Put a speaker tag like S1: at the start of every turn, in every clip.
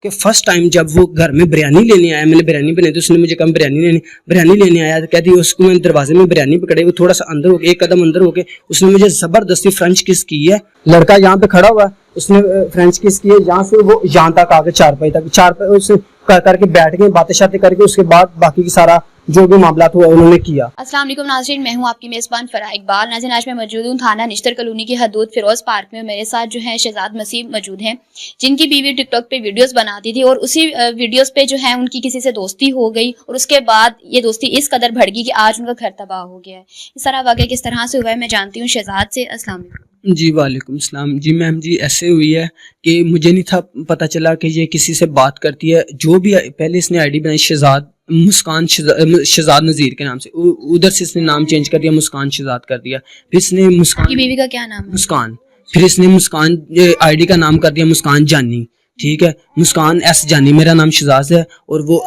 S1: कि first time जब वो घर में बिरयानी लेने आया, मैंने बिरयानी बनाई तो उसने मुझे कहा बिरयानी लेने आया, तो कहती उसको मैंने दरवाजे में बिरयानी पकड़े, वो थोड़ा सा अंदर होके एक कदम अंदर होके उसने मुझे जबरदस्ती फ्रेंच किस की है। लड़का यहाँ पे खड़ा हुआ, उसने फ्रेंच किस की है, यहाँ से वो यहाँ तक आके चारपाई तक, चारपाई उससे करके बैठ गए, बातें शातें करके उसके बाद बाकी की सारा जो भी मामला हुआ उन्होंने किया।
S2: अस्सलाम वालेकुम नाज़रीन, मैं हूं आपकी मेज़बान फराह इकबाल। नाज़रीन, आज मैं मौजूद हूं थाना निश्तर कॉलोनी की हदूद फिरोज पार्क में। मेरे साथ जो है शहजाद मसीह मौजूद हैं, जिनकी बीवी टिकटॉक पे वीडियोस बनाती थी और उसी वीडियोस पे जो है उनकी किसी से दोस्ती हो गई और उसके बाद ये दोस्ती इस कदर बढ़ गई कि आज उनका घर तबाह हो गया है। इस सारा वाक़या किस तरह से हुआ है मैं जानती हूँ शहजाद से। अस्सलाम वालेकुम।
S1: जी वालेकुम सलाम। जी मैम जी ऐसे हुई है कि मुझे नहीं था पता चला कि ये किसी से बात करती है। जो भी पहले इसने आईडी बनाई शहजाद मुस्कान शहजाद नज़ीर के नाम से, उधर से इसने नाम चेंज कर दिया, मुस्कान शहजाद कर दिया। फिर इसने मुस्कान
S2: की बीवी का क्या नाम है?
S1: मुस्कान। फिर इसने मुस्कान आईडी का नाम कर दिया मुस्कान जानी, ठीक है, मुस्कान एस जानी। मेरा नाम शहजाद है और वो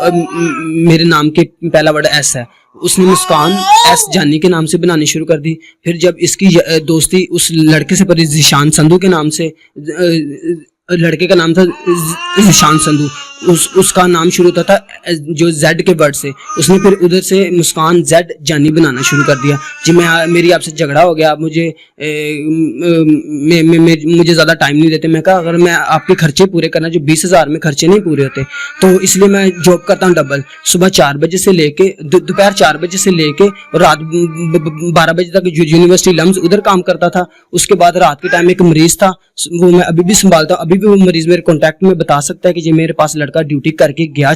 S1: मेरे नाम के पहला वर्ड एस है। उसने मुस्कान एस जानी के नाम से बनानी शुरू कर दी। फिर जब इसकी दोस्ती उस लड़के से पड़ी जिशान संधू के नाम से, लड़के का नाम था जिशान संधू, उसका नाम शुरू होता था जो जेड के वर्ड से। उसने फिर उधर से मुस्कान जेड जानी बनाना शुरू कर दिया। जी मेरी आपसे झगड़ा हो गया, आप मुझे मुझे ज़्यादा टाइम नहीं देते। मैं कहा अगर मैं आपके खर्चे पूरे करना, जो 20,000 में खर्चे नहीं पूरे होते, तो इसलिए मैं जॉब करता हूँ डबल, सुबह 4 बजे से लेके दोपहर 4 बजे से लेके और रात 12 बजे तक यूनिवर्सिटी लम्स उधर काम करता था। उसके बाद रात के टाइम एक मरीज़ था, वो मैं अभी भी संभालता हूँ। अभी भी वो मरीज़ मेरे कॉन्टैक्ट में बता सकता है कि ये मेरे पास का ड्यूटी करके गया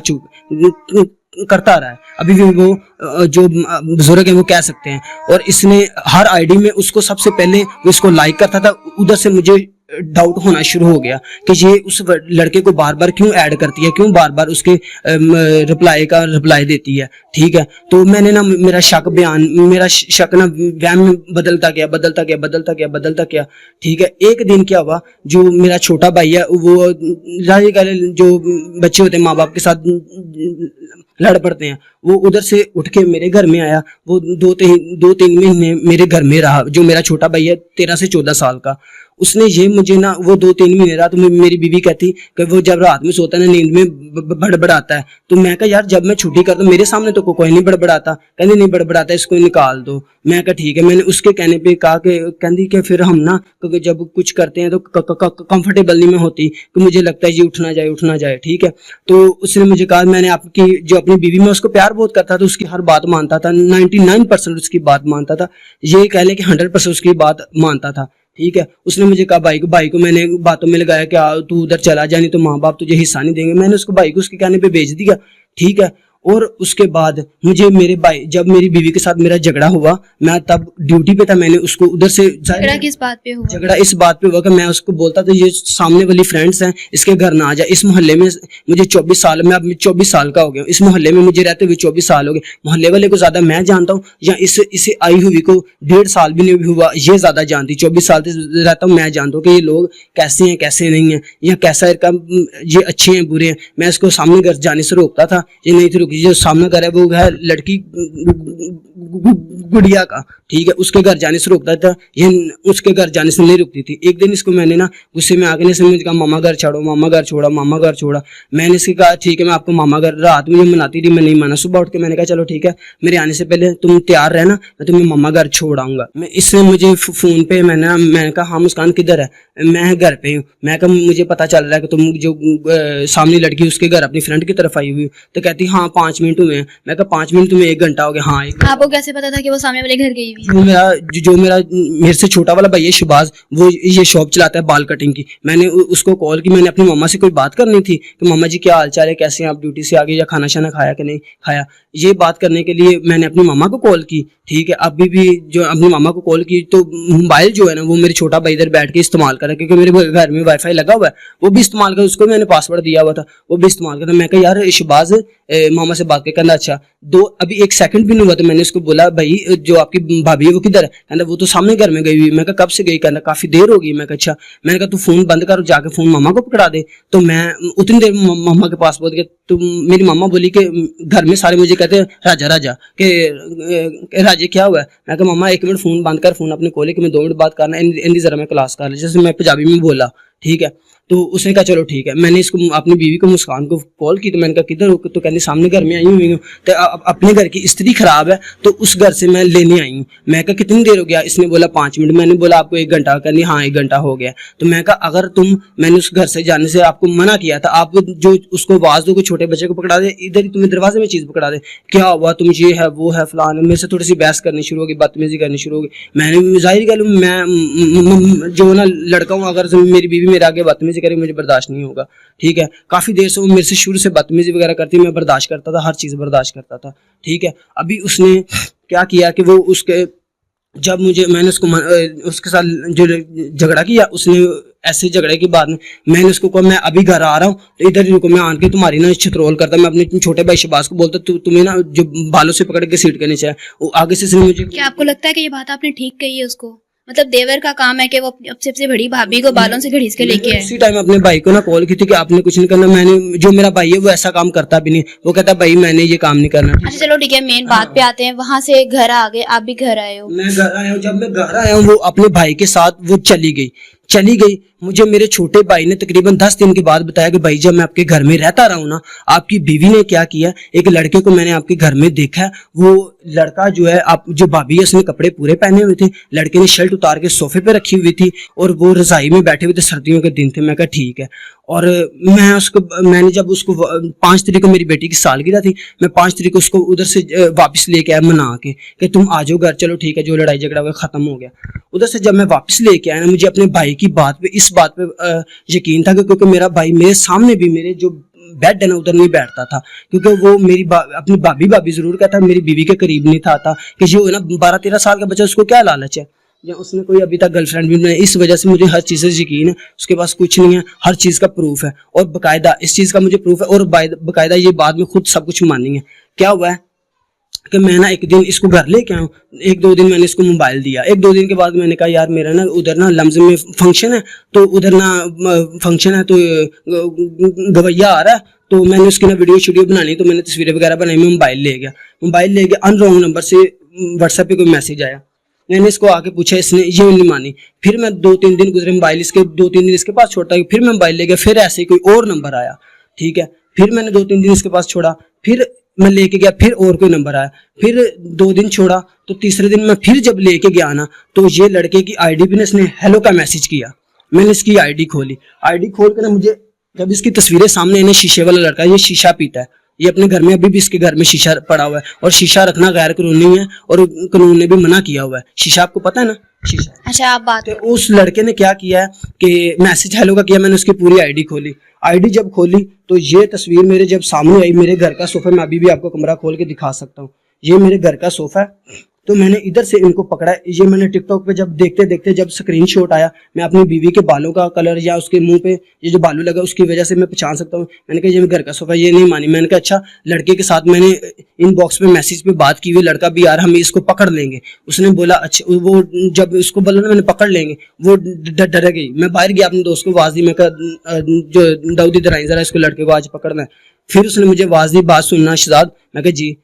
S1: करता रहा है। अभी भी वो जो बुजुर्ग है वो कह सकते हैं। और इसने हर आईडी में उसको सबसे पहले वो इसको लाइक करता था। उधर से मुझे डाउट होना शुरू हो गया कि ये उस लड़के को बार बार क्यों ऐड करती है, क्यों बार बार उसके रिप्लाई देती है, ठीक है। तो मैंने ना मेरा शक ना वहम में बदलता गया, ठीक है। एक दिन क्या हुआ, जो मेरा छोटा भाई है, वो जो बच्चे होते हैं माँ बाप के साथ लड़ पड़ते हैं, वो उधर से उठ के मेरे घर में आया। वो 2-3 महीने मेरे घर में रहा। जो मेरा छोटा भाई है 13 से 14 साल का, उसने ये मुझे ना वो 2-3 महीने रहा। तो मेरी बीवी कहती कि वो जब रात में सोता है ना नींद में बड़बड़ाता है। तो मैं कहा यार जब मैं छुट्टी करता हूँ मेरे सामने तो कोई नहीं बड़बड़ाता। कहती नहीं बड़बड़ाता, इसको निकाल दो। मैं कहा ठीक है। मैंने उसके कहने पे कहा कि कहती कि फिर हम ना क्योंकि जब कुछ करते हैं तो कंफर्टेबल नहीं मैं होती, कि मुझे लगता है ये उठना जाए, ठीक है। तो उसने मुझे कहा, मैंने आपकी जो अपनी बीवी में उसको प्यार बहुत करता था, उसकी हर बात मानता था, 99% उसकी बात मानता था, ये कह ले कि 100% उसकी बात मानता था, ठीक है। उसने मुझे कहा भाई को मैंने बातों में लगाया कि तू उधर चला जा, नहीं तो माँ बाप तुझे हिस्सा नहीं देंगे। मैंने उसको भाई को उसके कहने पे भेज दिया, ठीक है। और उसके बाद मुझे मेरे भाई, जब मेरी बीवी के साथ मेरा झगड़ा हुआ, मैं तब ड्यूटी पे था, मैंने उसको उधर से
S2: झगड़ा किस बात पे हुआ?
S1: झगड़ा इस बात पे हुआ कि मैं उसको बोलता था ये सामने वाली फ्रेंड्स हैं, इसके घर ना आ जा। इस मोहल्ले में मुझे 24 साल, मैं अब 24 साल का हो गया, इस मोहल्ले में मुझे रहते हुए 24 साल हो गए। मोहल्ले वाले को ज्यादा मैं जानता हूँ या इसे आई हुई को 1.5 साल भी नहीं हुआ, ये ज्यादा जानती। 24 साल से रहता हूँ, मैं जानता हूँ कि ये लोग कैसे हैं कैसे नहीं है, या कैसा ये अच्छे हैं बुरे हैं। मैं इसको सामने घर जाने से रोकता था, ये नहीं थी रुकी। जो सामने घर है वो है लड़की गुड़िया का, ठीक है, उसके घर जाने से रोकता था, ये उसके घर जाने से नहीं रुकती थी। एक दिन इसको मैंने ना गुस्से में आके मुझे कहा मामा घर छोड़ा। मैंने इसके कहा ठीक है मैं आपको मामा घर, रात में मनाती थी, मैं नहीं माना। सुबह उठ के मैंने कहा चलो ठीक है, मेरे आने से पहले तुम तैयार रहना, मैं तुम्हें मामा घर छोड़ आऊंगा। इसने मुझे फोन पे मैंने कहा हाँ मुस्कान किधर है? मैं घर पे हूँ। मैं कहा मुझे पता चल रहा है कि तुम जो सामने लड़की उसके घर अपनी फ्रेंड की तरफ आई हुई। तो कहती हाँ 5 मिनट हुए हैं। मैं कहा 5 मिनट तुम्हें 1 घंटा हो गया। हाँ
S2: आपको कैसे पता था कि वो सामने वाले घर गई हुई?
S1: जो मेरे से छोटा वाला भाई है शिबाज, वो ये शॉप चलाता है बाल कटिंग की। मैंने उसको कॉल की, मैंने अपनी मम्मा से कोई बात करनी थी कि मम्मा जी क्या हाल चाल है, कैसे हैं आप, ड्यूटी से आ गए या खाना शाना खाया कि नहीं खाया। ये बात करने के लिए मैंने अपनी मम्मा को कॉल की, ठीक है। अभी भी जो अपनी मम्मा को कॉल की तो मोबाइल जो है ना वो मेरे छोटा भाई इधर बैठ के इस्तेमाल कर रहा है, क्योंकि मेरे घर में वाईफाई लगा हुआ है, वो भी इस्तेमाल कर, उसको मैंने पासवर्ड दिया हुआ था, वो भी इस्तेमाल कर। मैं कहा यार शिबाज मामा से बात कर। कहना अच्छा अभी 1 सेकंड भी नहीं हुआ तो मैंने उसको बोला भाई जो आपकी भाभी है वो किधर है? कहना वो तो सामने घर में गई हुई। मैं कहा कब से गई? कहना काफी देर हो गई। मैं कहा अच्छा। मैंने कहा तू फोन बंद कर, जाके फोन मामा को पकड़ा दे। तो मैं उतनी देर मामा के पास पहुंच गया। तो मेरी मामा बोली कि घर में सारे मुझे कहते हैं राजा के राजे क्या हुआ है? मैं कहा मामा 1 मिनट फोन बंद कर, फोन अपने खोले कि मैं 2 मिनट बात करना, जरा मैं क्लास कर, जैसे मैं पंजाबी में बोला, ठीक है। तो उसने कहा चलो ठीक है। मैंने इसको अपनी बीवी को मुस्कान को कॉल की, तो मैंने कहा किधर हो, तो कहने सामने घर में आई हुई हूँ। तो अपने घर की स्थिति खराब है तो उस घर से मैं लेने आई हूँ। मैं कहा कितनी देर हो गया? इसने बोला 5 मिनट। मैंने बोला आपको 1 घंटा? कहनी हाँ 1 घंटा हो गया। तो मैं कहा अगर मैंने उस घर से जाने से आपको मना किया था, आप जो उसको आवाज दो, छोटे बच्चे को पकड़ा दे, इधर ही तुम्हें दरवाजे में चीज पकड़ा दे, क्या हुआ, तुम ये है वो है फलान, मेरे से थोड़ी सी बहस करनी शुरू होगी, बदतमीजी करनी शुरू होगी। मैंने जाहिर कह लूँ मैं जो ना लड़का हूँ, अगर मेरी बीवी मेरे आगे बदतमीजी करे मुझे बर्दाश्त नहीं होगा, ठीक है। काफी देर से वो मेरे से शुरू से बदतमीजी वगैरह करती, मैं बर्दाश्त करता था, हर चीज बर्दाश्त करता था, ठीक है। अभी उसने क्या किया कि वो उसके जब मैंने उसके साथ जो झगड़ा किया, उसने ऐसे झगड़े के बाद में मैंने उसको कहा मैं अभी घर आ रहा हूँ, तो इधर ही रुको, मैं आन के तुम्हारी ना छित्रोल करता। मैं अपने छोटे भाई शबाज को बोलता तुम्हें ना जो बालों से पकड़ के सीट के नीचे है, वो आगे से इसने मुझे।
S2: क्या आपको लगता है कि ये बात आपने ठीक कही है उसको? मतलब देवर का काम है कि वो अपनी सबसे बड़ी भाभी को बालों से घड़ीस के लेके आए।
S1: उसी टाइम अपने भाई को ना कॉल की थी कि आपने कुछ नहीं करना। मैंने जो मेरा भाई है वो ऐसा काम करता भी नहीं, वो कहता भाई मैंने ये काम नहीं करना।
S2: अच्छा चलो ठीक है, मेन बात पे आते हैं। वहां से घर आ गए, आप भी घर आए हो?
S1: मैं घर आया हूँ। जब मैं घर आया हूँ वो अपने भाई के साथ वो चली गई। मुझे मेरे छोटे भाई ने तकरीबन 10 दिन के बाद बताया कि भाई जब मैं आपके घर में रहता रहा हूँ ना, आपकी बीवी ने क्या किया, एक लड़के को मैंने आपके घर में देखा है। वो लड़का जो है, आप जो भाभी है, उसने कपड़े पूरे पहने हुए थे, लड़के ने शर्ट उतार के सोफे पे रखी हुई थी और वो रजाई में बैठे हुए थे, सर्दियों के दिन थे। मैं कहा ठीक है। और मैंने जब उसको 5 तारीख को मेरी बेटी की सालगिरह थी, मैं 5 तारीख को उसको उधर से वापस लेके आया मना के कि तुम आ जाओ घर, चलो ठीक है, जो लड़ाई झगड़ा हुआ खत्म हो गया। उधर से जब मैं वापस लेके आया ना, मुझे अपने भाई की बात पे, इस बात पे यकीन था क्योंकि मेरा भाई मेरे सामने भी, मेरे जो बेड है ना उधर नहीं बैठता था, क्योंकि वो मेरी अपनी भाभी जरूर कहता, मेरी बीवी के करीब नहीं था आता कि जो है ना 12-13 साल का बच्चा, उसको क्या लालच है, या उसने कोई अभी तक गर्लफ्रेंड भी नहीं। इस वजह से मुझे हर चीज़ से यकीन है, उसके पास कुछ नहीं है, हर चीज़ का प्रूफ है और बकायदा इस चीज़ का मुझे प्रूफ है, और बकायदा ये बात में खुद सब कुछ मानी है। क्या हुआ है कि मैं ना एक दिन इसको घर लेके आया हूँ, 1-2 दिन मैंने इसको मोबाइल दिया। 1-2 दिन के बाद मैंने कहा यार मेरा ना उधर ना लम्ज में फंक्शन है, तो उधर ना फंक्शन है तो गवैया आ रहा है, तो मैंने उसकी ना वीडियो बनानी, तो मैंने तस्वीरें वगैरह बनाई। मैं मोबाइल ले गया, अनरॉन्ग नंबर से व्हाट्सएप पे कोई मैसेज आया। मैंने इसको आके पूछा, इसने ये नहीं मानी। फिर मैं 2-3 दिन गुजरे, मोबाइल इसके 2-3 दिन इसके पास छोड़ता, फिर मैं मोबाइल ले गया, फिर ऐसे ही कोई और नंबर आया, ठीक है। फिर मैंने 2-3 दिन इसके पास छोड़ा, फिर मैं लेके गया, फिर और कोई नंबर आया, फिर 2 दिन छोड़ा, तो तीसरे दिन मैं फिर जब लेके गया ना, तो ये लड़के की आईडी पे इसने हेलो का मैसेज किया। मैंने इसकी आईडी खोल के ना, मुझे जब इसकी तस्वीरें सामने आने, शीशे वाला लड़का, ये शीशा पीता है, ये अपने घर में अभी भी इसके घर में शीशा पड़ा हुआ है, और शीशा रखना गैर कानूनी है और कानून ने भी मना किया हुआ है। शीशा आपको पता है ना, शीशा।
S2: अच्छा आप बात,
S1: तो उस लड़के ने क्या किया है कि मैसेज हेलो का किया। मैंने उसकी पूरी आईडी खोली, जब खोली तो ये तस्वीर मेरे जब सामने आई, मेरे घर का सोफा, मैं अभी भी आपको कमरा खोल के दिखा सकता हूँ, ये मेरे घर का सोफा है। तो मैंने इधर से इनको पकड़ा, ये मैंने टिकटॉक पे जब देखते जब स्क्रीनशॉट आया, मैं अपनी बीवी के बालों का कलर या उसके मुंह पे ये जो बालू लगा उसकी वजह से मैं पहचान सकता हूँ। मैंने कहा ये मेरे घर का सोफा, ये नहीं मानी। मैंने कहा अच्छा, लड़के के साथ मैंने इनबॉक्स पे मैसेज पे बात की हुई, लड़का भी यार हम इसको पकड़ लेंगे। उसने बोला अच्छा, वो जब उसको बोला ना मैंने पकड़ लेंगे, वो डर गई। मैं बाहर गया, अपने दोस्त को आवाज दी, मैं कहा जो दाऊद इधर आई, जरा इसको लड़के को आज पकड़ना है। फिर उसने मुझे आवाज दी, बात सुनना शहजाद। मैं कहा जी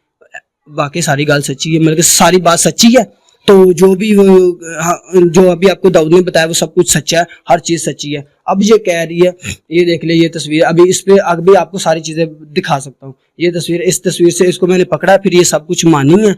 S1: बाकी सारी गाल सच्ची है, मतलब सारी बात सच्ची है, तो जो भी वो जो अभी आपको दाऊद ने बताया वो सब कुछ सच्चा है, हर चीज सच्ची है। अब ये कह रही है, ये देख ले ये तस्वीर, अभी इस पे अभी आपको सारी चीजें दिखा सकता हूँ। ये तस्वीर, इस तस्वीर से इसको मैंने पकड़ा, फिर ये सब कुछ मानी है।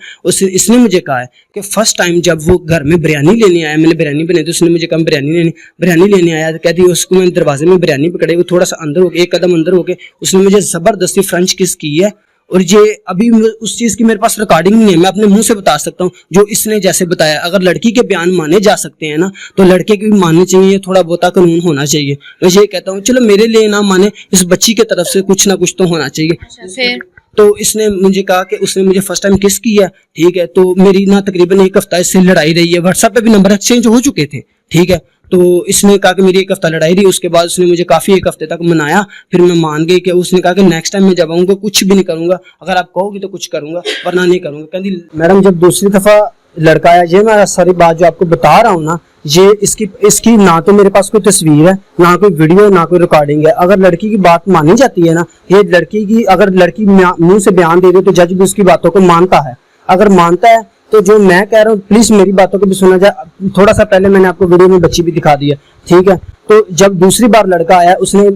S1: इसने मुझे कहा है कि फर्स्ट टाइम जब वो घर में बिरयानी लेने आया, मैंने बिरयानी बनाई, तो उसने मुझे कहा बिरयानी लेने आया, तो कहती उसको मैंने दरवाजे में बिरयानी पकड़ाई, वो थोड़ा सा अंदर हो गया, 1 कदम अंदर हो गए, उसने मुझे जबरदस्ती फ्रेंच किस की है। और ये अभी उस चीज की मेरे पास रिकॉर्डिंग नहीं है, मैं अपने मुंह से बता सकता हूँ जो इसने जैसे बताया। अगर लड़की के बयान माने जा सकते हैं ना, तो लड़के के भी मानने चाहिए, थोड़ा बहुत कानून होना चाहिए। मैं ये कहता हूँ चलो मेरे लिए ना माने, इस बच्ची की तरफ से कुछ ना कुछ तो होना चाहिए।
S2: फिर
S1: तो इसने मुझे कहा कि उसने मुझे फर्स्ट टाइम किस किया, ठीक है। तो मेरी ना तकरीबन 1 हफ्ता इससे लड़ाई रही है, व्हाट्सएप पे भी नंबर एक्सचेंज हो चुके थे, ठीक है। तो इसने कहा कि मेरी 1 हफ्ता लड़ाई रही, उसके बाद उसने मुझे काफी 1 हफ्ते तक मनाया, फिर मैं मान गई कि उसने कहा कि नेक्स्ट टाइम मैं जब आऊंगा कुछ भी नहीं करूंगा, अगर आप कहोगी तो कुछ करूंगा वरना नहीं करूंगा। कहती मैडम जब दूसरी दफा लड़का आया, ये मैं सारी बात जो आपको बता रहा हूँ ना, ये इसकी ना तो मेरे पास कोई तस्वीर है, ना कोई वीडियो, ना कोई रिकॉर्डिंग है। अगर लड़की की बात मानी जाती है ना, ये लड़की की अगर लड़की मुंह से बयान दे दे तो जज भी उसकी बातों को मानता है। अगर मानता है तो जो मैं कह रहा हूँ प्लीज मेरी बातों को भी सुना जाए। थोड़ा सा पहले मैंने आपको वीडियो में बच्ची भी दिखा दी है, ठीक है। तो जब दूसरी बार लड़का आया, उसने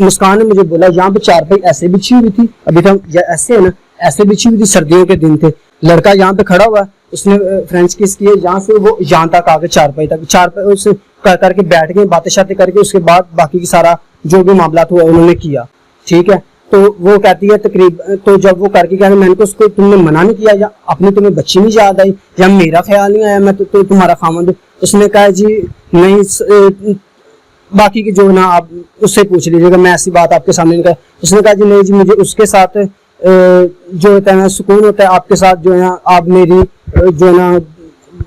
S1: मुस्कान ने मुझे बोला यहाँ पे चारपाई ऐसे बिछी हुई थी, अभी तो ऐसे है ना, ऐसे बिछी हुई थी, सर्दियों के दिन थे, लड़का यहाँ पे खड़ा हुआ, उसने फ्रेंच किस किए, यहाँ से वो यहाँ तक आके चारपाई तक, चारपाई उससे करके बैठ गए, बातें शातें करके, उसके बाद बाकी की सारा जो भी मामला हुआ उन्होंने किया, ठीक है। तो वो कहती है तकरीब, तो जब वो करके कहने मैंने तो उसको तुमने मना नहीं किया, या अपनी तुम्हें बच्ची नहीं याद आई, या मेरा ख्याल नहीं आया, मैं तो तुम्हारा खामंद। उसने कहा जी नहीं, बाकी की जो ना आप उससे पूछ लीजिएगा, मैं ऐसी बात आपके सामने नहीं कहा। उसने कहा जी नहीं जी, मुझे उसके साथ जो होता है ना सुकून होता है, आपके साथ जो है ना आप मेरी जो है ना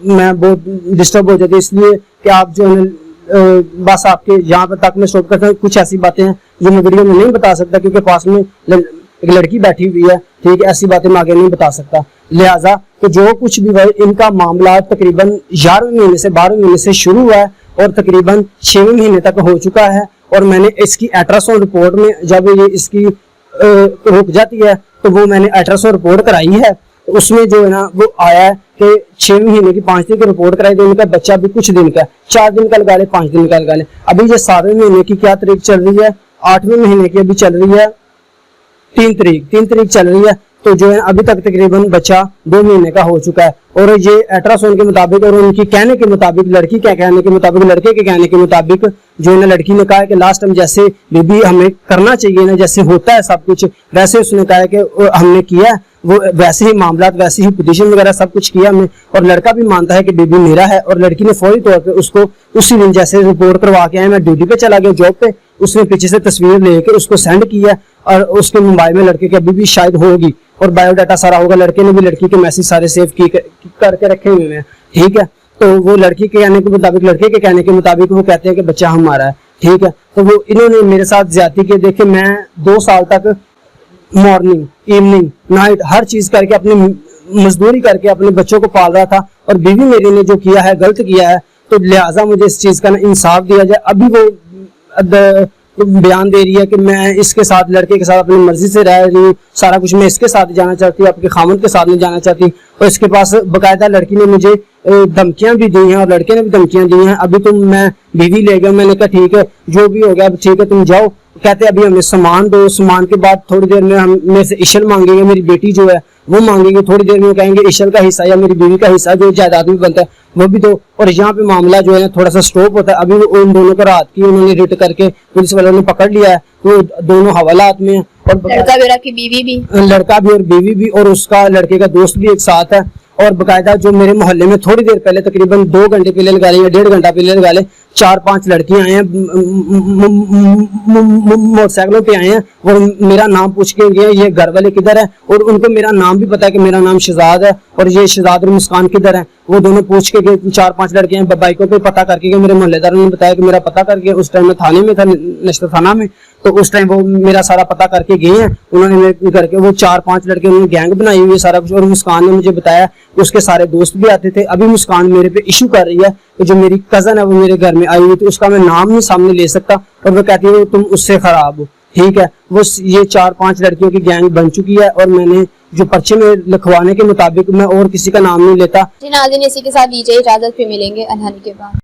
S1: मैं बहुत डिस्टर्ब हो जाती है, इसलिए कि आप जो है बस आपके यहाँ पर तक मैं स्टॉप करता हूँ। कुछ ऐसी बातें हैं जो मैं वीडियो में नहीं बता सकता, क्योंकि पास में एक लड़की बैठी हुई है, ठीक है, ऐसी बातें मैं आगे नहीं बता सकता। लिहाजा तो जो कुछ भी भाई इनका मामला तकरीबन 11वें महीने से 12वें महीने से शुरू हुआ है और तकरीबन 6वें महीने तक हो चुका है। और मैंने इसकी अल्ट्रासाउंड रिपोर्ट में जब ये इसकी रुक जाती है तो वो मैंने अल्ट्रासाउंड रिपोर्ट कराई है, उसमें जो है ना वो आया है कि 6 महीने की 5 दिन की रिपोर्ट कराई, तो उनका बच्चा भी कुछ दिन का, 4 दिन का लगा ले, 5 दिन का लगा ले। अभी ये 7वें महीने की क्या तारीख चल रही है, 8वें महीने की अभी चल रही है 3 तारीख चल रही है। तो जो है अभी तक तकरीबन बच्चा 2 महीने का हो चुका है। और ये अल्ट्रासाउंड के मुताबिक और उनकी कहने के मुताबिक, लड़की क्या कहने के मुताबिक, लड़के के कहने के मुताबिक, जो है ना लड़की ने कहा कि लास्ट टाइम जैसे बेबी हमें करना चाहिए ना, जैसे होता है सब कुछ वैसे उसने कहा कि हमने किया, वो वैसे ही मामला, वैसे ही पोजीशन वगैरह सब कुछ किया हमने। और लड़का भी मानता है कि बेबी मेरा है। और लड़की ने फौरी तौर पे उसको उसी दिन जैसे रिपोर्ट करवा के आए, मैं ड्यूटी पे चला गया जॉब पे, उसने पीछे से तस्वीर लेके उसको सेंड किया और उसके मोबाइल में लड़के की अभी भी शायद होगी और बायोडाटा सारा होगा। लड़के ने भी लड़की के मैसेज सारे सेव करके रखे हुए हैं, ठीक है। तो वो लड़की के कहने के मुताबिक, लड़के के कहने के मुताबिक वो कहते हैं कि बच्चा हमारा है, ठीक है। तो वो इन्होंने मेरे साथ ज्यादती की। देखिए मैं 2 साल तक मॉर्निंग, इवनिंग, नाइट हर चीज करके अपनी मजदूरी करके अपने बच्चों को पाल रहा था, और बीवी मेरी ने जो किया है गलत किया है। तो लिहाजा मुझे इस चीज का इंसाफ दिया जाए। अभी वो बयान दे रही है कि मैं इसके साथ, लड़के के साथ अपनी मर्जी से रह रही हूँ, सारा कुछ मैं इसके साथ जाना चाहती हूँ, आपके खामद के साथ नहीं जाना चाहती। और इसके पास बकायदा लड़की ने मुझे धमकियां भी दी हैं और लड़के ने भी धमकियां दी हैं। अभी तुम, मैं बीवी ले गया, मैंने कहा ठीक है जो भी हो गया अब ठीक है तुम जाओ। कहते अभी हमें सामान दो, सामान के बाद थोड़ी देर में हम मेरे से इशल मांगेंगे, मेरी बेटी जो है वो मांगेंगे, थोड़ी देर में कहेंगे इशल का हिस्सा या मेरी बीवी का हिस्सा जो जायदाद में बनता है वो भी दो। और यहाँ पे मामला जो है थोड़ा सा स्टॉप होता है। अभी वो उन दोनों को रात की उन्होंने रिट करके पुलिस वालों ने पकड़ लिया है, वो दोनों हवालात में है। और
S2: लड़का भी और आपकी बीवी भी,
S1: लड़का भी और बीवी भी, और उसका लड़के का दोस्त भी एक साथ है। और बकायदा जो मेरे मोहल्ले में थोड़ी देर पहले, तकरीबन 2 घंटे पहले लगा ले या 1.5 घंटा पहले लगा ले, 4-5 लड़कियां आई हैं, मोटरसाइकिलों पे आए हैं और मेरा नाम पूछ के गए ये घर वाले किधर है, और उनको मेरा नाम भी पता है कि मेरा नाम शहजाद है और ये शहजाद और मुस्कान किधर है। वो दोनों पूछ के गए, 4-5 लड़कियां बाइकों पे पता करके गए। मेरे मोहल्लेदारों ने बताया कि मेरा पता करके, उस टाइम में थाने में था, नशर थाना में, तो उस टाइम वो मेरा सारा पता करके गए हैं उन्होंने करके। वो 4-5 लड़के उन्होंने गैंग बनाई हुई है सारा कुछ। और मुस्कान ने मुझे बताया उसके सारे दोस्त भी आते थे। अभी मुस्कान मेरे पे इशू कर रही है कि जो मेरी कजन है वो मेरे घर में आई हुई थी, उसका मैं नाम नहीं सामने ले सकता, और वो कहती है तुम उससे खराब हो, ठीक है। वो ये 4-5 लड़कियों की गैंग बन चुकी है और मैंने जो पर्चे में लिखवाने के मुताबिक मैं और किसी का नाम नहीं लेता।
S2: जी नाज़रीन, इसी के साथ दीजिए इजाजत, फिर मिलेंगे अनहानी के बाद।